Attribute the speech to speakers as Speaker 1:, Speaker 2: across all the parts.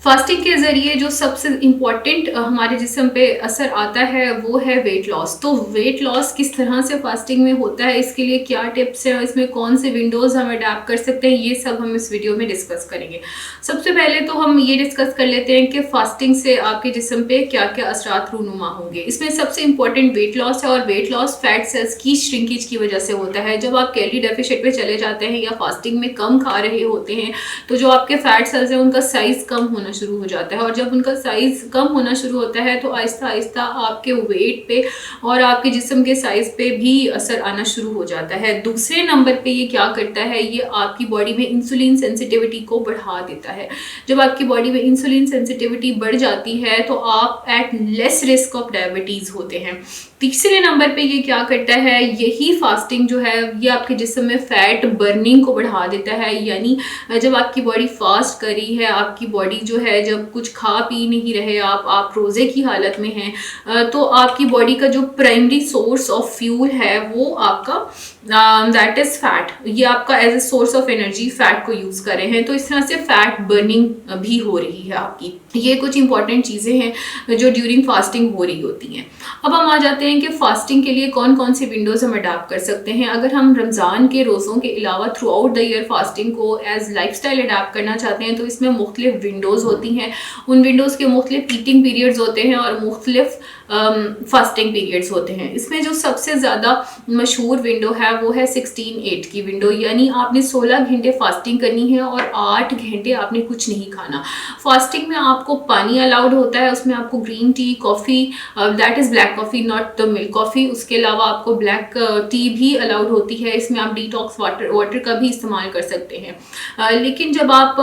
Speaker 1: Fasting के ज़रिए जो सबसे इम्पॉर्टेंट हमारे जिस्म पे असर आता है वो है वेट लॉस। तो वेट लॉस किस तरह से फास्टिंग में होता है, इसके लिए क्या टिप्स हैं, इसमें कौन से विंडोज़ हम अडैप्ट कर सकते हैं, ये सब हम इस वीडियो में डिस्कस करेंगे। सबसे पहले तो हम ये डिस्कस कर लेते हैं कि फास्टिंग से आपके जिस्म पे क्या क्या असरात रूनुमा होंगे। इसमें सबसे इम्पॉर्टेंट वेट लॉस है और वेट लॉस फैट सेल्स की श्रिंकेज की वजह से होता है। जब आप कैलोरी डेफिशिएट पे चले जाते हैं या फास्टिंग में कम खा रहे होते हैं तो जो आपके फैट सेल्स हैं उनका साइज़ कम होना शुरू हो जाता है, और जब उनका साइज़ कम होना शुरू होता है तो आहिस्ता आहिस्ता आपके वेट पे और आपके जिस्म के साइज़ पे भी असर आना शुरू हो जाता है। दूसरे नंबर पे ये क्या करता है, ये आपकी बॉडी में इंसुलिन सेंसिटिविटी को बढ़ा देता है। जब आपकी बॉडी में इंसुलिन सेंसिटिविटी बढ़ जाती है तो आप at less risk of diabetes होते हैं। तीसरे नंबर पे ये क्या करता है, यही फास्टिंग जो है ये आपके जिस्म में फ़ैट बर्निंग को बढ़ा देता है। यानी जब आपकी बॉडी फास्ट कर रही है, आपकी बॉडी जो है जब कुछ खा पी नहीं रहे, आप रोज़े की हालत में हैं, तो आपकी बॉडी का जो प्राइमरी सोर्स ऑफ फ्यूल है वो आपका दैट इज़ फैट, ये आपका as a source of energy fat को यूज़ कर रहे हैं। तो इस तरह से फैट बर्निंग भी हो रही है आपकी। ये कुछ इंपॉर्टेंट चीज़ें हैं जो ड्यूरिंग फास्टिंग हो रही होती हैं। अब हम आ जाते हैं कि फास्टिंग के लिए कौन कौन सी विंडोज़ हम अडैप्ट कर सकते हैं। अगर हम रमज़ान के रोज़ों के अलावा through out the year fasting को एज लाइफस्टाइल अडैप्ट करना चाहते हैं तो इसमें मुख्तलिफ विंडोज़ होती हैं। उन विंडोज़ के मुख्तलिफ ईटिंग पीरियड्स होते हैं और मुख्तलिफ फास्टिंग पीरियड्स होते हैं। इसमें जो सबसे ज़्यादा मशहूर विंडो है वो है 16-8 की विंडो, यानी आपने 16 घंटे फास्टिंग करनी है और 8 घंटे आपने कुछ नहीं खाना। फास्टिंग में आपको पानी अलाउड होता है, उसमें आपको green tea, coffee, that is black coffee not the milk coffee, उसके अलावा आपको ब्लैक टी भी अलाउड होती है। इसमें आप डिटॉक्स वाटर का भी इस्तेमाल कर सकते हैं। लेकिन जब आप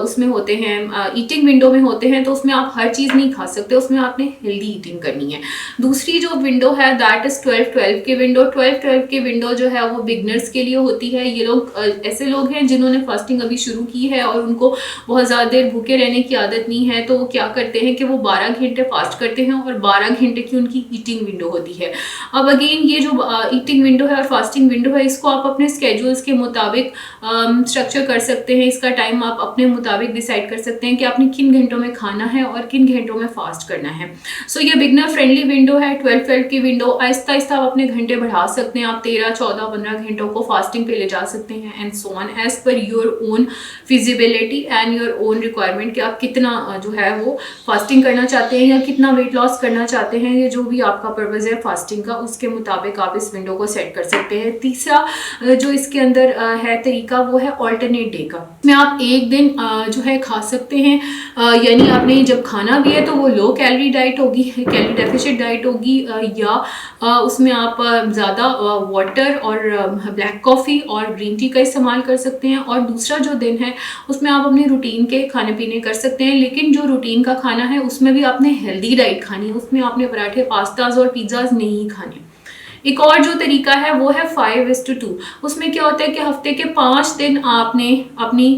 Speaker 1: उसमें होते हैं ईटिंग विंडो में होते हैं तो उसमें आप हर चीज़ नहीं खा सकते, उसमें आपने हेल्दी ईटिंग करनी है। दूसरी जो विंडो है दैट इज़ 12-12 की विंडो। 12-12 की विंडो जो है वो बिगनर्स के लिए होती है। ये लोग ऐसे लोग हैं जिन्होंने फास्टिंग अभी शुरू की है और उनको बहुत ज़्यादा देर भूखे रहने की आदत नहीं है, तो वो क्या करते हैं कि वो 12 घंटे फास्ट करते हैं और 12 घंटे की उनकी ईटिंग विंडो होती है। अब अगेन ये जो ईटिंग विंडो है और फास्टिंग विंडो है इसको आप अपने स्केड्यूल्स के मुताबिक स्ट्रक्चर कर सकते हैं। इसका टाइम आप अपने मुताबिक डिसाइड कर सकते हैं कि आपने किन घंटों में खाना है और किन घंटों में फास्ट करना है। सो ये बिगनर फ्रेंडली विंडो है 12-12 की विंडो। आहिस्ता आहिस्ता आप अपने घंटे बढ़ा सकते हैं, आप 13, 14, 15 घंटों को फास्टिंग पे ले जा सकते हैं and so on as per your own feasibility and your own requirement कि आप कितना जो है वो फास्टिंग करना चाहते हैं या कितना वेट लॉस करना चाहते हैं। ये जो भी आपका पर्पज़ है फास्टिंग का उसके मुताबिक आप इस विंडो को सेट कर सकते हैं। तीसरा जो इसके अंदर है तरीका वो है ऑल्टरनेट डे का। इसमें आप एक दिन जो है खा सकते हैं, यानी आपने जब खाना भी है तो वो लो कैलोरी डाइट होगी, कैलोरी डेफिशिएंट डाइट होगी, या उसमें आप ज़्यादा वाटर और ब्लैक कॉफ़ी और ग्रीन टी का इस्तेमाल कर सकते हैं। और दूसरा जो दिन है उसमें आप अपने रूटीन के खाने पीने कर सकते हैं, लेकिन जो रूटीन का खाना है उसमें भी आपने हेल्दी डाइट खानी है, उसमें आपने पराठे, पास्ताज और पिज़्ज़ाज नहीं खाने। एक और जो तरीका है वो है 5:2। उसमें क्या होता है कि हफ्ते के 5 दिन आपने अपनी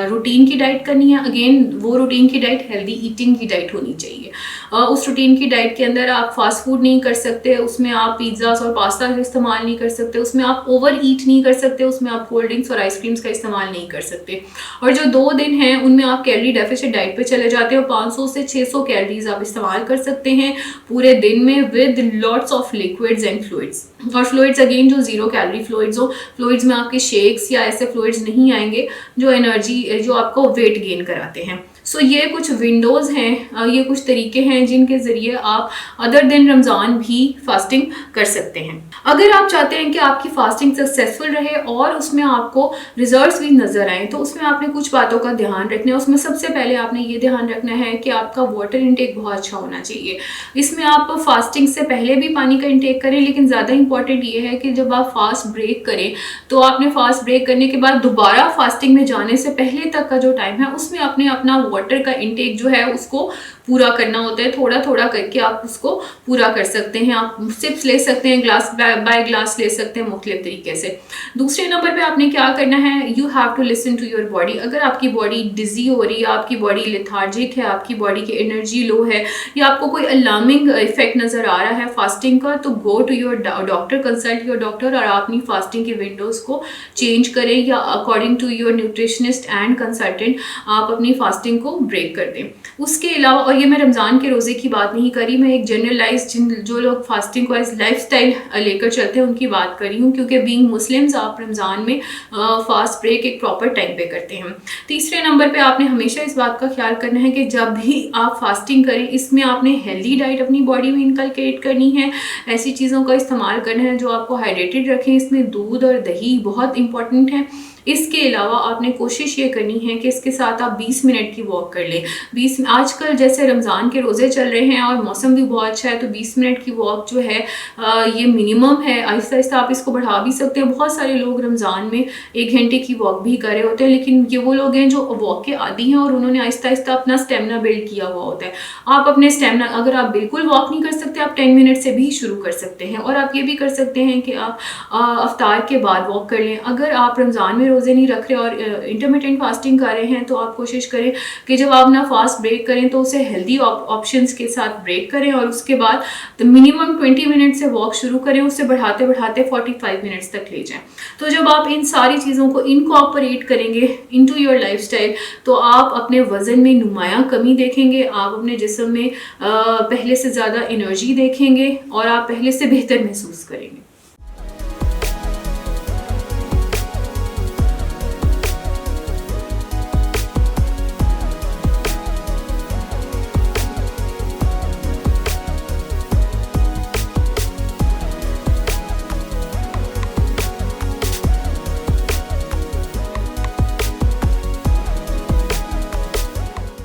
Speaker 1: रूटीन की डाइट करनी है। अगेन वो रूटीन की डाइट हेल्दी ईटिंग की डाइट होनी चाहिए। उस रूटीन की डाइट के अंदर आप फास्ट फूड नहीं कर सकते, उसमें आप पिज़्ज़ास और पास्ता का इस्तेमाल नहीं कर सकते, उसमें आप ओवर ईट नहीं कर सकते, उसमें आप कोल्ड ड्रिंक्स और आइसक्रीम्स का इस्तेमाल नहीं कर सकते। और जो 2 दिन हैं उनमें आप कैलोरी डेफिशिएंट डाइट पे चले जाते हो। 500 से 600 कैलोरीज आप इस्तेमाल कर सकते हैं पूरे दिन में with lots of liquids and fluids. और फ्लूइड्स अगेन जो 0 कैलोरी फ्लूइड्स हो, फ्लूइड्स में आपके शेक्स या ऐसे फ्लूइड्स नहीं आएंगे जो एनर्जी जो आपको वेट गेन कराते हैं। सो ये कुछ विंडोज़ हैं, ये कुछ तरीके हैं जिनके ज़रिए आप अदर दिन रमज़ान भी फास्टिंग कर सकते हैं। अगर आप चाहते हैं कि आपकी फास्टिंग सक्सेसफुल रहे और उसमें आपको रिजल्ट्स भी नज़र आएँ तो उसमें आपने कुछ बातों का ध्यान रखना है। उसमें सबसे पहले आपने ये ध्यान रखना है कि आपका वाटर इंटेक बहुत अच्छा होना चाहिए। इसमें आप फास्टिंग से पहले भी पानी का इंटेक करें, लेकिन ज़्यादा इंपॉर्टेंट ये है कि जब आप फास्ट ब्रेक करें तो आपने फास्ट ब्रेक करने के बाद दोबारा फास्टिंग में जाने से पहले तक का जो टाइम है उसमें आपने अपना वाटर का इंटेक जो है उसको पूरा करना होता है। थोड़ा थोड़ा करके आप उसको पूरा कर सकते हैं। आप सिप्स ले सकते हैं, ग्लास बाय ग्लास ले सकते हैं मुख्तलिफ तरीके से। दूसरे नंबर पे आपने क्या करना है, you have to listen to your body. अगर आपकी बॉडी डिजी हो रही है, आपकी बॉडी लेथार्जिक है, आपकी बॉडी की एनर्जी लो है या आपको कोई अलार्मिंग इफेक्ट नज़र आ रहा है फास्टिंग का, तो go to your doctor, consult your doctor, और आप अपनी फास्टिंग के विंडोज़ को चेंज करें, या according to your nutritionist and consultant आप अपनी फास्टिंग को ब्रेक कर दें। उसके अलावा, और ये मैं रमज़ान के रोज़े की बात नहीं करी, मैं एक जनरलाइज जो लोग फास्टिंग को एज लाइफ स्टाइल लेकर चलते हैं उनकी बात करी हूँ, क्योंकि बीइंग मुस्लिम्स आप रमज़ान में फास्ट ब्रेक एक प्रॉपर टाइम पे करते हैं। तीसरे नंबर पे आपने हमेशा इस बात का ख्याल करना है कि जब भी आप फास्टिंग करें इसमें आपने हेल्दी डाइट अपनी बॉडी में इनकलकेट करनी है, ऐसी चीज़ों का इस्तेमाल करना है जो आपको हाइड्रेटेड रखें। इसमें दूध और दही बहुत इंपॉर्टेंट है। इसके अलावा आपने कोशिश ये करनी है कि इसके साथ आप 20 मिनट की वॉक कर लें। 20 आजकल जैसे रमज़ान के रोज़े चल रहे हैं और मौसम भी बहुत अच्छा है, तो 20 मिनट की वॉक जो है ये मिनिमम है। आहिस्ता आहिस्ता आप इसको बढ़ा भी सकते हैं। बहुत सारे लोग रमज़ान में 1 घंटे की वॉक भी कर रहे होते हैं, लेकिन ये वो लोग हैं जो वॉक के आदी हैं और उन्होंने आहिस्ता आहिस्ता अपना स्टेमिना बिल्ड किया हुआ होता है। आप अपने स्टेमिना, अगर आप बिल्कुल वॉक नहीं कर सकते, आप 10 मिनट से भी शुरू कर सकते हैं। और आप ये भी कर सकते हैं कि आप अफ्तार के बाद वॉक कर लें। अगर आप रमज़ान में रोज़े नहीं रख रहे और इंटरमिटेंट फास्टिंग कर रहे हैं, तो आप कोशिश करें कि जब आप ना फास्ट ब्रेक करें तो उसे हेल्दी ऑप्शंस के साथ ब्रेक करें, और उसके बाद तो मिनिमम 20 मिनट से वॉक शुरू करें, उससे बढ़ाते बढ़ाते 45 मिनट्स तक ले जाएं। तो जब आप इन सारी चीज़ों को इनकॉर्पोरेट करेंगे इनटू योर लाइफस्टाइल, तो आप अपने वज़न में नुमायां कमी देखेंगे, आप अपने जिस्म में पहले से ज़्यादा एनर्जी देखेंगे और आप पहले से बेहतर महसूस करेंगे।